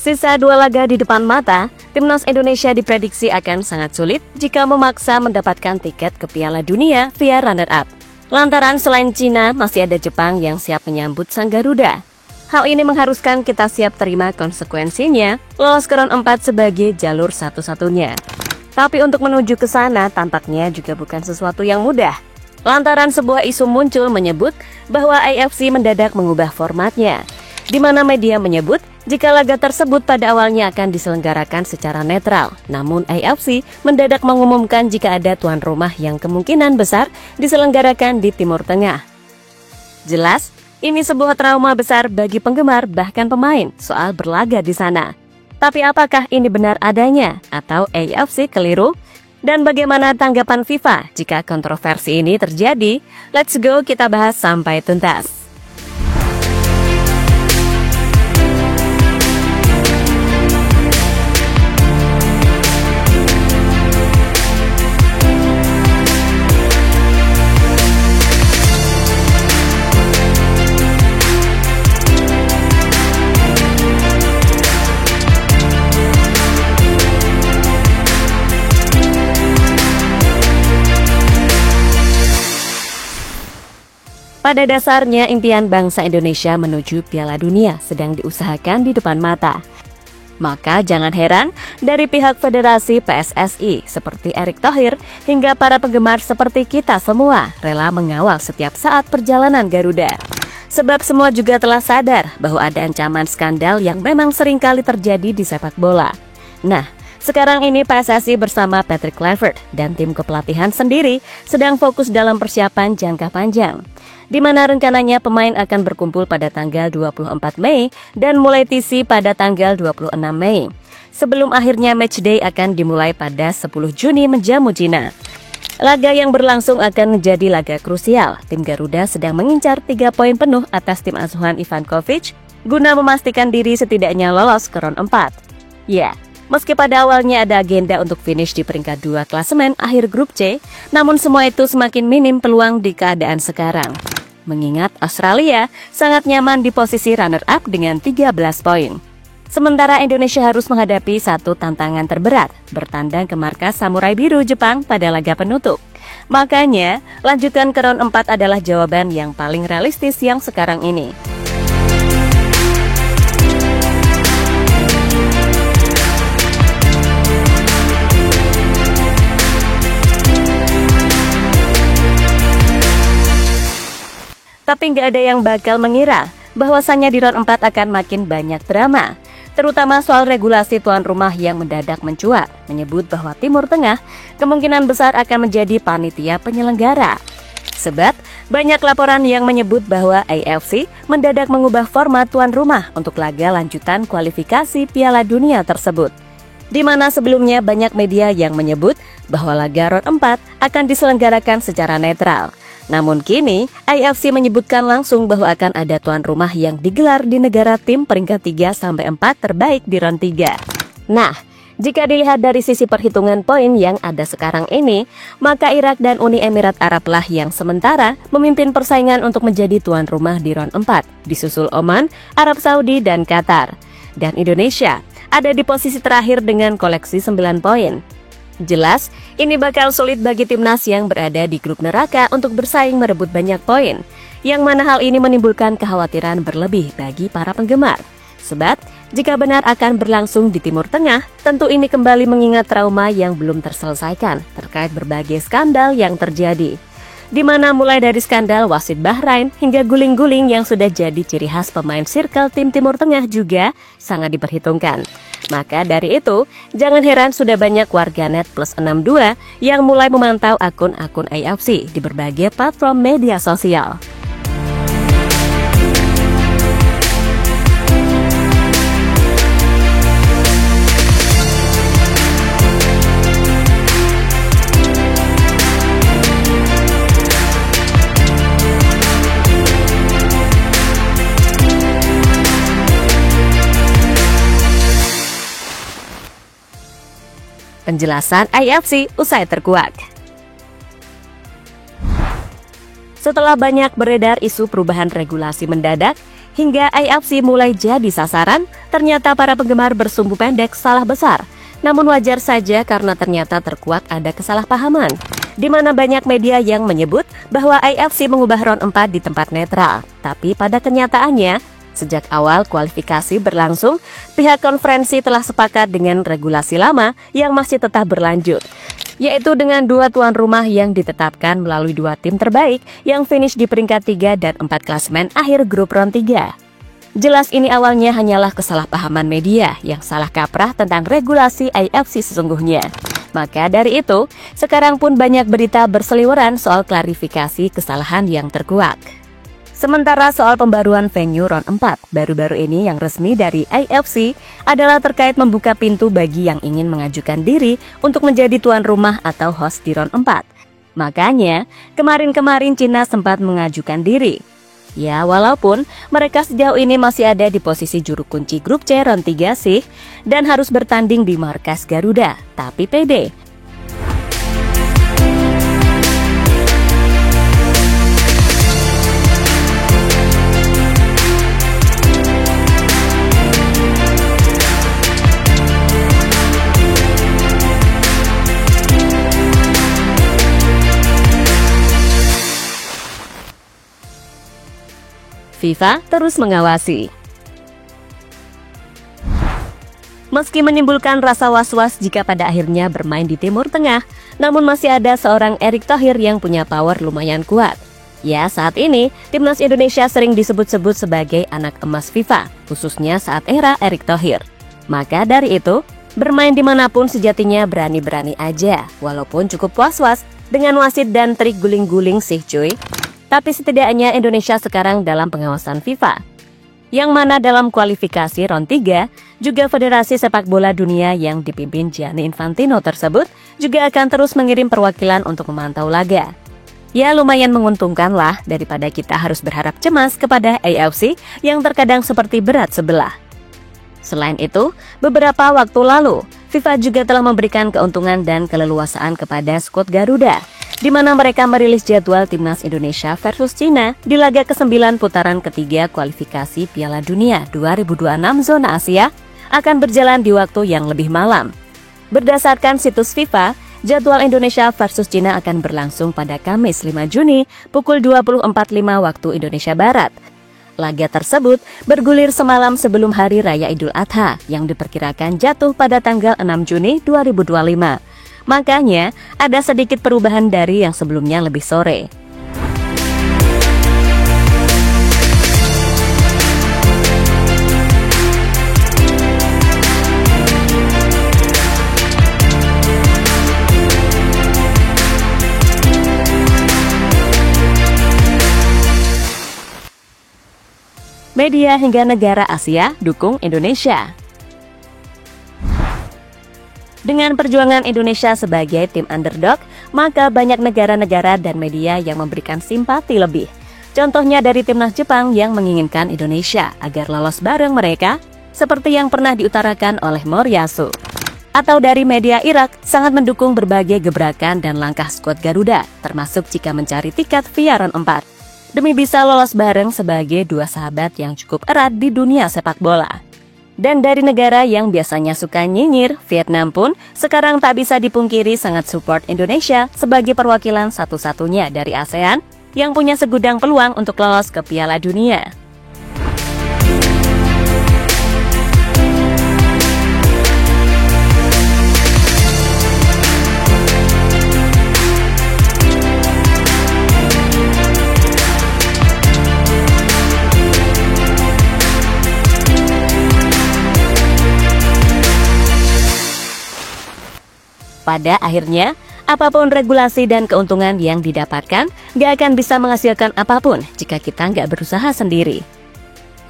Sisa 2 laga di depan mata, timnas Indonesia diprediksi akan sangat sulit jika memaksa mendapatkan tiket ke Piala Dunia via runner-up. Lantaran selain Cina, masih ada Jepang yang siap menyambut sang Garuda. Hal ini mengharuskan kita siap terima konsekuensinya, lolos ke round 4 sebagai jalur satu-satunya. Tapi untuk menuju ke sana tampaknya juga bukan sesuatu yang mudah. Lantaran sebuah isu muncul menyebut bahwa AFC mendadak mengubah formatnya, di mana media menyebut jika laga tersebut pada awalnya akan diselenggarakan secara netral. Namun AFC mendadak mengumumkan jika ada tuan rumah yang kemungkinan besar diselenggarakan di Timur Tengah. Jelas, ini sebuah trauma besar bagi penggemar bahkan pemain soal berlaga di sana. Tapi apakah ini benar adanya atau AFC keliru? Dan bagaimana tanggapan FIFA jika kontroversi ini terjadi? Let's go, kita bahas sampai tuntas. Pada dasarnya, impian bangsa Indonesia menuju Piala Dunia sedang diusahakan di depan mata. Maka jangan heran dari pihak Federasi PSSI seperti Erick Thohir hingga para penggemar seperti kita semua rela mengawal setiap saat perjalanan Garuda. Sebab semua juga telah sadar bahwa ada ancaman skandal yang memang sering kali terjadi di sepak bola. Nah, sekarang ini PSSI bersama Patrick Kluivert dan tim kepelatihan sendiri sedang fokus dalam persiapan jangka panjang, di mana rencananya pemain akan berkumpul pada tanggal 24 Mei dan mulai TC pada tanggal 26 Mei. Sebelum akhirnya matchday akan dimulai pada 10 Juni menjamu Cina. Laga yang berlangsung akan menjadi laga krusial. Tim Garuda sedang mengincar 3 poin penuh atas tim asuhan Ivan Kovic guna memastikan diri setidaknya lolos ke round 4. Ya, meski pada awalnya ada agenda untuk finish di peringkat 2 klasemen akhir grup C, namun semua itu semakin minim peluang di keadaan sekarang. Mengingat Australia sangat nyaman di posisi runner-up dengan 13 poin. Sementara Indonesia harus menghadapi satu tantangan terberat, bertandang ke markas Samurai Biru Jepang pada laga penutup. Makanya, lanjutan ke round 4 adalah jawaban yang paling realistis yang sekarang ini. Tapi nggak ada yang bakal mengira bahwasannya di round 4 akan makin banyak drama, terutama soal regulasi tuan rumah yang mendadak mencuat, menyebut bahwa Timur Tengah kemungkinan besar akan menjadi panitia penyelenggara. Sebab banyak laporan yang menyebut bahwa AFC mendadak mengubah format tuan rumah untuk laga lanjutan kualifikasi Piala Dunia tersebut, di mana sebelumnya banyak media yang menyebut bahwa laga round 4 akan diselenggarakan secara netral. Namun kini, AFC menyebutkan langsung bahwa akan ada tuan rumah yang digelar di negara tim peringkat 3-4 terbaik di round 3. Nah, jika dilihat dari sisi perhitungan poin yang ada sekarang ini, maka Irak dan Uni Emirat Arab lah yang sementara memimpin persaingan untuk menjadi tuan rumah di round 4, disusul Oman, Arab Saudi, dan Qatar. Dan Indonesia ada di posisi terakhir dengan koleksi 9 poin. Jelas, ini bakal sulit bagi timnas yang berada di grup neraka untuk bersaing merebut banyak poin, yang mana hal ini menimbulkan kekhawatiran berlebih bagi para penggemar. Sebab, jika benar akan berlangsung di Timur Tengah, tentu ini kembali mengingat trauma yang belum terselesaikan terkait berbagai skandal yang terjadi. Di mana mulai dari skandal wasit Bahrain hingga guling-guling yang sudah jadi ciri khas pemain circle tim Timur Tengah juga sangat diperhitungkan. Maka dari itu, jangan heran sudah banyak warganet plus 62 yang mulai memantau akun-akun AFC di berbagai platform media sosial. Penjelasan AFC usai terkuak. Setelah banyak beredar isu perubahan regulasi mendadak, Hingga AFC mulai jadi sasaran, ternyata para penggemar bersumbu pendek salah besar. Namun wajar saja karena ternyata terkuak ada kesalahpahaman, di mana banyak media yang menyebut bahwa AFC mengubah round 4 di tempat netral. Tapi pada kenyataannya, sejak awal kualifikasi berlangsung, pihak konferensi telah sepakat dengan regulasi lama yang masih tetap berlanjut, yaitu dengan 2 tuan rumah yang ditetapkan melalui 2 tim terbaik yang finish di peringkat 3 dan 4 klasemen akhir grup round 3. Jelas ini awalnya hanyalah kesalahpahaman media yang salah kaprah tentang regulasi AFC sesungguhnya. Maka dari itu, sekarang pun banyak berita berseliweran soal klarifikasi kesalahan yang terkuak. Sementara soal pembaruan venue round 4, baru-baru ini yang resmi dari AFC adalah terkait membuka pintu bagi yang ingin mengajukan diri untuk menjadi tuan rumah atau host di round 4. Makanya, kemarin-kemarin Cina sempat mengajukan diri. Ya, walaupun mereka sejauh ini masih ada di posisi juru kunci grup C round 3 sih, dan harus bertanding di markas Garuda, tapi pede. FIFA terus mengawasi. Meski menimbulkan rasa was-was jika pada akhirnya bermain di Timur Tengah, namun masih ada seorang Erick Thohir yang punya power lumayan kuat. Ya, saat ini timnas Indonesia sering disebut-sebut sebagai anak emas FIFA, khususnya saat era Erick Thohir. Maka dari itu, bermain dimanapun sejatinya berani-berani aja, walaupun cukup was-was dengan wasit dan trik guling-guling sih cuy. Tapi setidaknya Indonesia sekarang dalam pengawasan FIFA, yang mana dalam kualifikasi round 3, juga Federasi Sepak Bola Dunia yang dipimpin Gianni Infantino tersebut juga akan terus mengirim perwakilan untuk memantau laga. Ya, lumayan menguntungkan lah daripada kita harus berharap cemas kepada AFC yang terkadang seperti berat sebelah. Selain itu, beberapa waktu lalu, FIFA juga telah memberikan keuntungan dan keleluasaan kepada skuad Garuda, di mana mereka merilis jadwal timnas Indonesia versus Cina di laga ke-9 putaran ketiga kualifikasi Piala Dunia 2026 zona Asia akan berjalan di waktu yang lebih malam. Berdasarkan situs FIFA, jadwal Indonesia versus Cina akan berlangsung pada Kamis 5 Juni pukul 20.45 waktu Indonesia Barat. Laga tersebut bergulir semalam sebelum Hari Raya Idul Adha yang diperkirakan jatuh pada tanggal 6 Juni 2025. Makanya, ada sedikit perubahan dari yang sebelumnya lebih sore. Media hingga negara Asia dukung Indonesia. Dengan perjuangan Indonesia sebagai tim underdog, maka banyak negara-negara dan media yang memberikan simpati lebih. Contohnya dari timnas Jepang yang menginginkan Indonesia agar lolos bareng mereka, seperti yang pernah diutarakan oleh Moriyasu. Atau dari media Irak sangat mendukung berbagai gebrakan dan langkah skuad Garuda, termasuk jika mencari tiket via round 4, demi bisa lolos bareng sebagai dua sahabat yang cukup erat di dunia sepak bola. Dan dari negara yang biasanya suka nyinyir, Vietnam pun sekarang tak bisa dipungkiri sangat support Indonesia sebagai perwakilan satu-satunya dari ASEAN yang punya segudang peluang untuk lolos ke Piala Dunia. Pada akhirnya, apapun regulasi dan keuntungan yang didapatkan, gak akan bisa menghasilkan apapun jika kita nggak berusaha sendiri.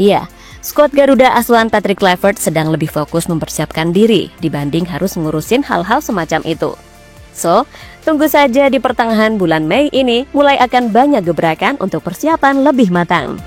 Iya, skuad Garuda asuhan Patrick Kluivert sedang lebih fokus mempersiapkan diri dibanding harus ngurusin hal-hal semacam itu. So, tunggu saja di pertengahan bulan Mei ini mulai akan banyak gebrakan untuk persiapan lebih matang.